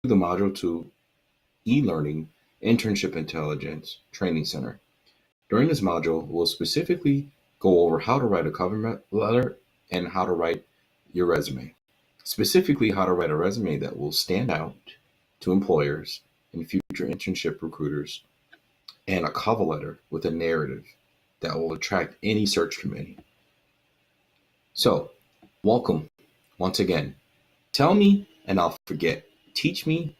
the Module 2 e-learning internship intelligence training center. During this module, we'll specifically go over how to write a cover letter and how to write your resume. Specifically, how to write a resume that will stand out to employers and future internship recruiters, and a cover letter with a narrative that will attract any search committee. So, welcome once again. Tell me and I'll forget. Teach me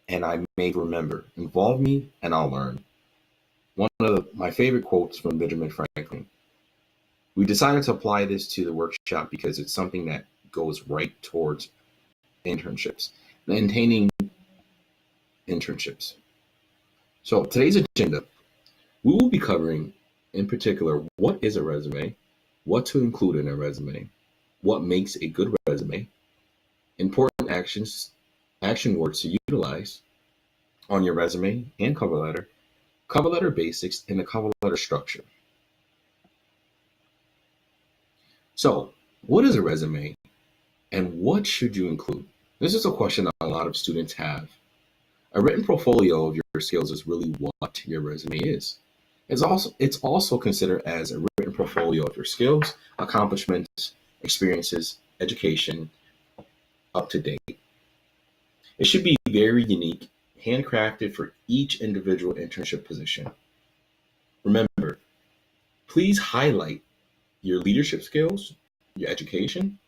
and I may remember. Involve me and I'll learn. One of my favorite quotes from Benjamin Franklin. We decided to apply this to the workshop because it's something that goes right towards internships, maintaining internships. So today's agenda, we will be covering in particular what is a resume, what to include in a resume, what makes a good resume, important action words to utilize on your resume and cover letter basics, and the cover letter structure. So, what is a resume and what should you include? This is a question that a lot of students have. A written portfolio of your skills is really what your resume is. It's also considered as a written portfolio of your skills, accomplishments, experiences, education, up to date. It should be very unique, handcrafted for each individual internship position. Remember, please highlight your leadership skills, your education,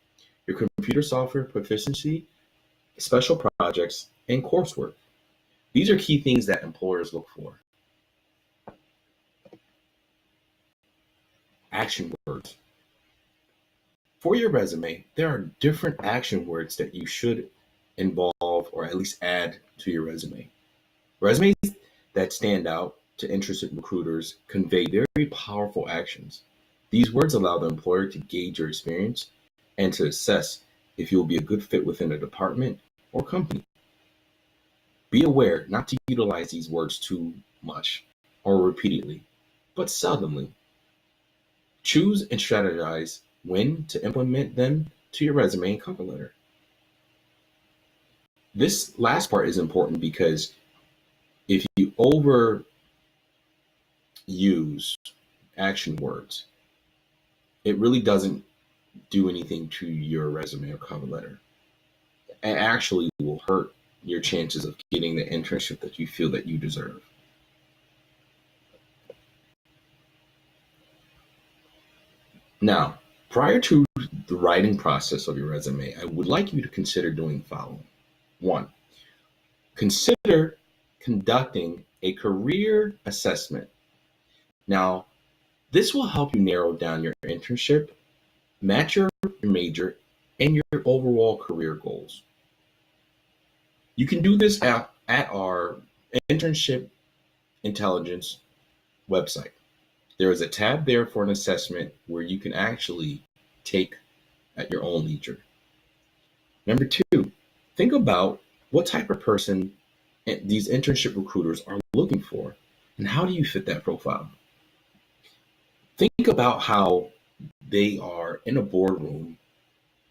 your computer software proficiency, special projects, and coursework. These are key things that employers look for. Action words. For your resume, there are different action words that you should involve or at least add to your resume. Resumes that stand out to interested recruiters convey very powerful actions. These words allow the employer to gauge your experience and to assess if you'll be a good fit within a department or company. Be aware not to utilize these words too much or repeatedly, but seldomly. Choose and strategize when to implement them to your resume and cover letter. This last part is important because if you overuse action words, it really doesn't do anything to your resume or cover letter. It actually will hurt your chances of getting the internship that you feel that you deserve. Now, prior to the writing process of your resume, I would like you to consider doing the following. 1, consider conducting a career assessment. Now, this will help you narrow down your internship, match your major, and your overall career goals. You can do this at our internship intelligence website. There is a tab there for an assessment where you can actually take at your own leisure. Number 2, think about what type of person these internship recruiters are looking for and how do you fit that profile. Think about how they are in a boardroom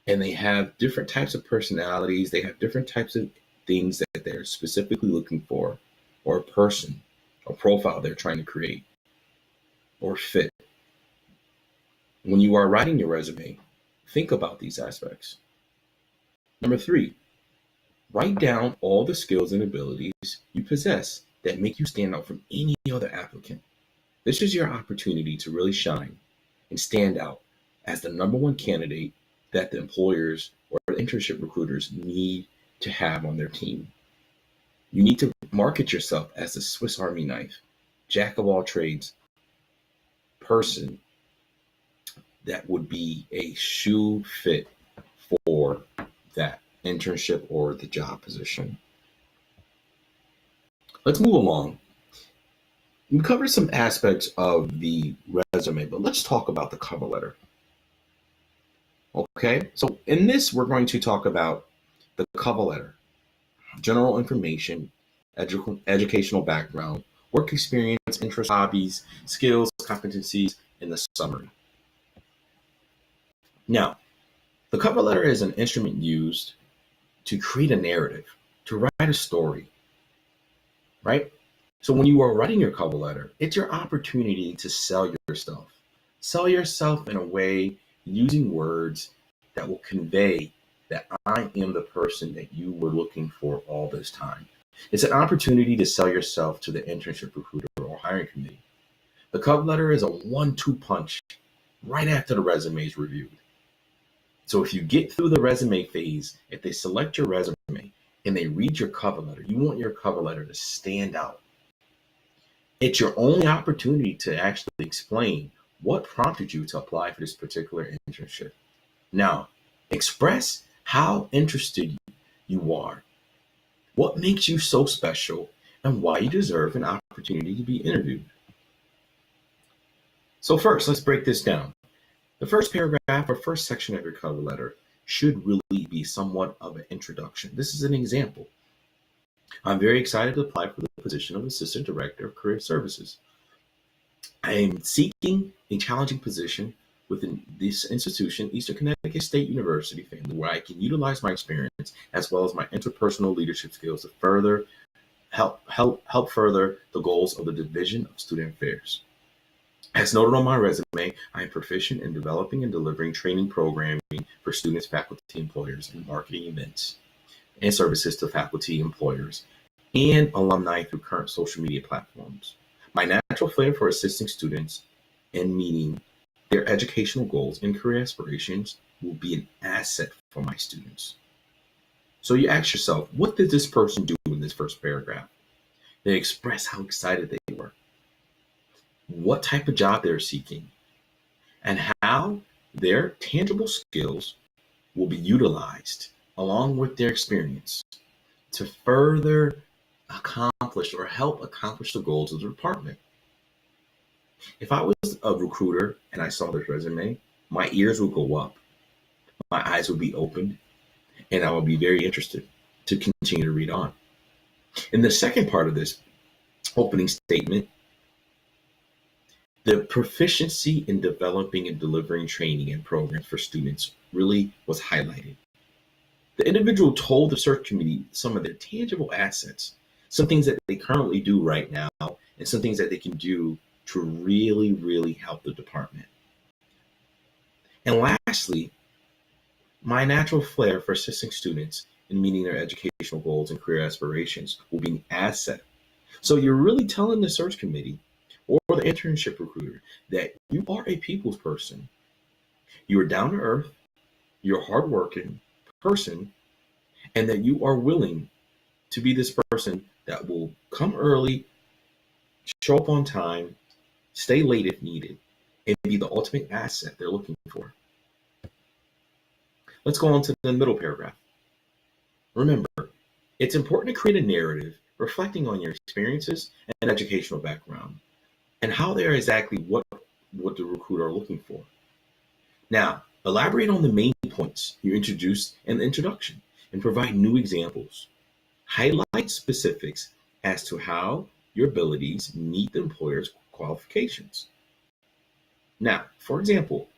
and they have different types of personalities, they have different types of things that they're specifically looking for, or a person, a profile they're trying to create or fit. When you are writing your resume, think about these aspects. Number 3, write down all the skills and abilities you possess that make you stand out from any other applicant. This is your opportunity to really shine and stand out as the number one candidate that the employers or the internship recruiters need to have on their team. You need to market yourself as a Swiss Army knife, jack of all trades person that would be a shoe fit for that internship or the job position. Let's move along. We covered some aspects of the resume, but let's talk about the cover letter. Okay, so in this, we're going to talk about the cover letter, general information, educational background, work experience, interests, hobbies, skills, competencies, and the summary. Now, the cover letter is an instrument used to create a narrative. to write a story, right? So when you are writing your cover letter, it's your opportunity to sell yourself. Sell yourself in a way using words that will convey that I am the person that you were looking for all this time. It's an opportunity to sell yourself to the internship recruiter or hiring committee. The cover letter is a 1-2 punch right after the resume is reviewed. So if you get through the resume phase, if they select your resume and they read your cover letter, you want your cover letter to stand out. It's your only opportunity to actually explain what prompted you to apply for this particular internship. Now, express how interested you are, what makes you so special, and why you deserve an opportunity to be interviewed. So first, let's break this down. The first paragraph or first section of your cover letter should really be somewhat of an introduction. This is an example. I'm very excited to apply for the position of Assistant Director of Career Services. I am seeking a challenging position within this institution, Eastern Connecticut State University family, where I can utilize my experience as well as my interpersonal leadership skills to further help further the goals of the Division of Student Affairs. As noted on my resume, I am proficient in developing and delivering training programming for students, faculty, employers, and marketing events and services to faculty, employers, and alumni through current social media platforms. My natural flair for assisting students in meeting their educational goals and career aspirations will be an asset for my students. So you ask yourself, what did this person do in this first paragraph? They express how excited they were, what type of job they're seeking, and how their tangible skills will be utilized along with their experience to further accomplish or help accomplish the goals of the department. If I was a recruiter and I saw this resume, my ears would go up, my eyes would be opened, and I would be very interested to continue to read on. In the second part of this opening statement, the proficiency in developing and delivering training and programs for students really was highlighted. The individual told the search committee some of their tangible assets, some things that they currently do right now, and some things that they can do to really, really help the department. And lastly, my natural flair for assisting students in meeting their educational goals and career aspirations will be an asset. So you're really telling the search committee or the internship recruiter that you are a people's person. You are down to earth, you're a hardworking person, and that you are willing to be this person that will come early, show up on time, stay late if needed, and be the ultimate asset they're looking for. Let's go on to the middle paragraph. Remember, it's important to create a narrative reflecting on your experiences and educational background and how they are exactly what the recruiter are looking for. Now, elaborate on the main points you introduced in the introduction and provide new examples. Highlight specifics as to how your abilities meet the employer's qualifications. Now, for example,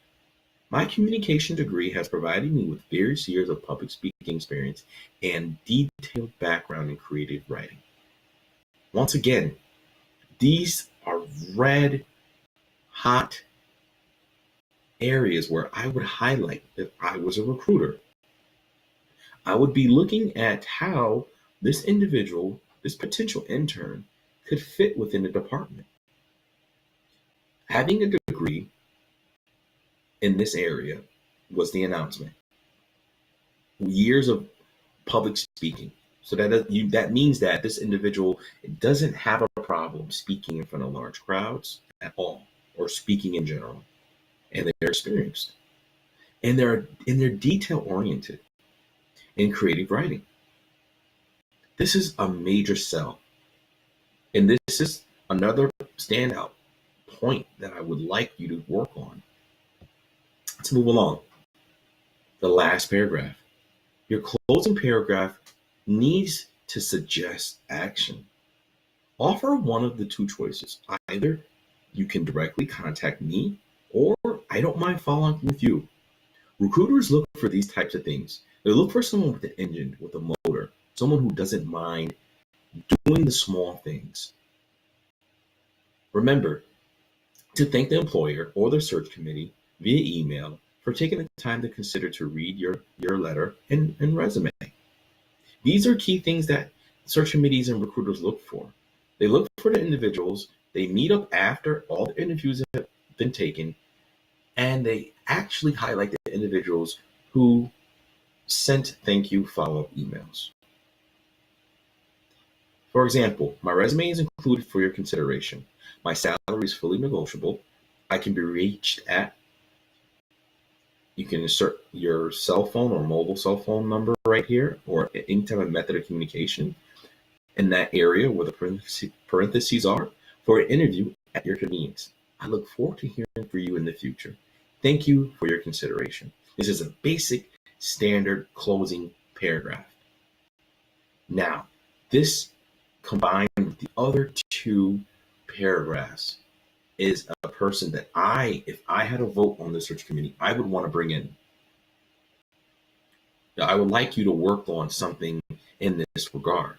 my communication degree has provided me with various years of public speaking experience and detailed background in creative writing. Once again, these are red hot areas where I would highlight if I was a recruiter. I would be looking at how this individual, this potential intern, could fit within the department. Having a degree in this area was the announcement. Years of public speaking. So that means that this individual doesn't have a problem speaking in front of large crowds at all, or speaking in general, and they're experienced, and they're detail oriented in creative writing. This is a major sell, and this is another standout point that I would like you to work on. Let's move along. The last paragraph. Your closing paragraph needs to suggest action. Offer one of the two choices. Either you can directly contact me, or I don't mind following up with you. Recruiters look for these types of things. They look for someone with an engine, with a motor, someone who doesn't mind doing the small things. Remember to thank the employer or the search committee via email for taking the time to consider to read your letter and resume. These are key things that search committees and recruiters look for. They look for the individuals, they meet up after all the interviews have been taken, and they actually highlight the individuals who sent thank you follow-up emails. For example, my resume is included for your consideration. My salary is fully negotiable. I can be reached at, you can insert your cell phone or mobile cell phone number right here, or any type of method of communication in that area where the parentheses are for an interview at your convenience. I look forward to hearing from you in the future. Thank you for your consideration. This is a basic standard closing paragraph. Now, this combined with the other two paragraphs is a person that if I had a vote on the search committee, I would want to bring in. I would like you to work on something in this regard.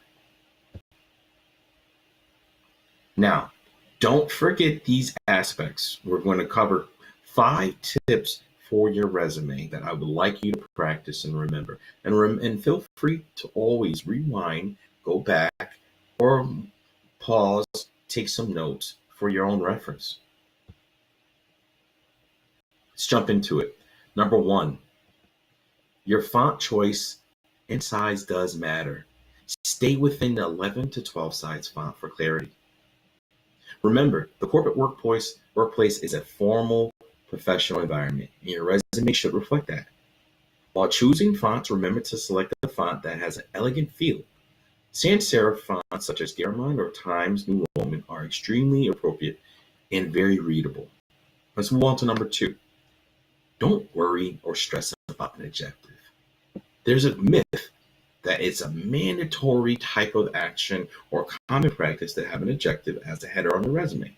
Now, don't forget these aspects. We're going to cover 5 tips for your resume that I would like you to practice and remember. And feel free to always rewind, go back, or pause, take some notes for your own reference. Let's jump into it. Number 1, your font choice and size does matter. Stay within the 11 to 12 size font for clarity. Remember, the corporate workplace is a formal, professional environment, and your resume should reflect that. While choosing fonts, remember to select a font that has an elegant feel. Sans serif fonts such as Garamond or Times New Roman are extremely appropriate and very readable. Let's move on to number 2. Don't worry or stress about an adjective. There's a myth that it's a mandatory type of action or common practice to have an adjective as a header on the resume.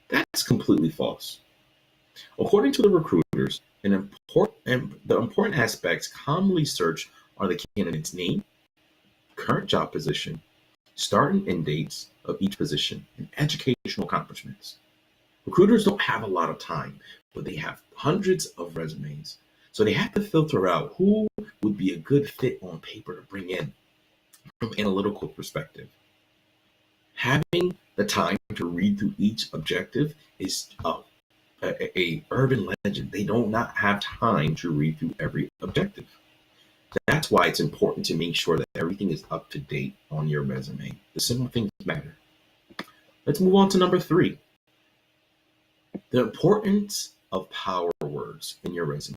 That's completely false. According to the recruiters, the important aspects commonly searched are the candidate's name, current job position, start and end dates of each position, and educational accomplishments. Recruiters don't have a lot of time, but they have hundreds of resumes. So they have to filter out who would be a good fit on paper to bring in from an analytical perspective. Having the time to read through each objective is a urban legend. They do not have time to read through every objective. That's why it's important to make sure that everything is up to date on your resume. The simple things matter. Let's move on to number 3. The importance of power words in your resume.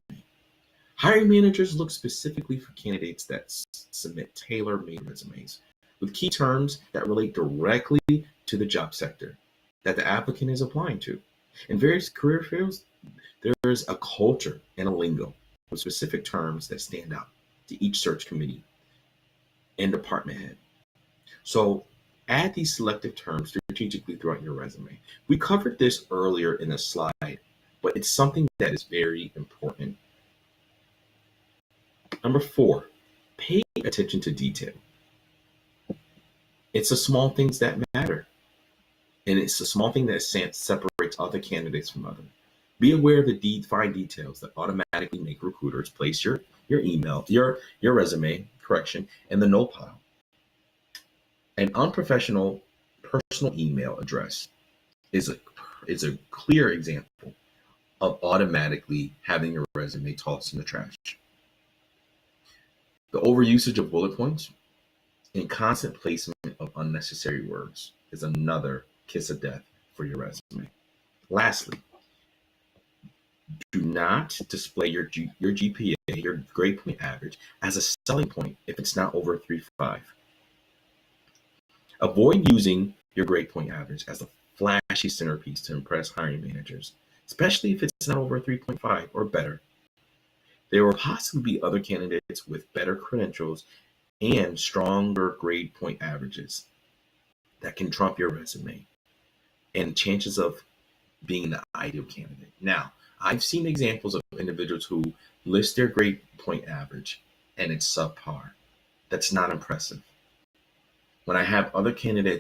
Hiring managers look specifically for candidates that submit tailor-made resumes with key terms that relate directly to the job sector that the applicant is applying to. In various career fields, there's a culture and a lingo with specific terms that stand out to each search committee and department head. So add these selective terms strategically throughout your resume. We covered this earlier in a slide, but it's something that is very important. Number 4, pay attention to detail. It's the small things that matter. And it's the small thing that separates other candidates from others. Be aware of the fine details that automatically make recruiters place your email, your resume, in the no pile. An unprofessional personal email address is a clear example of automatically having your resume tossed in the trash. The overusage of bullet points and constant placement of unnecessary words is another kiss of death for your resume. Lastly, do not display your GPA, your grade point average, as a selling point if it's not over 3.5. Avoid using your grade point average as a flashy centerpiece to impress hiring managers, especially if it's not over 3.5 or better. There will possibly be other candidates with better credentials and stronger grade point averages that can trump your resume and chances of being the ideal candidate. Now, I've seen examples of individuals who list their grade point average and it's subpar. That's not impressive. when I have other candidates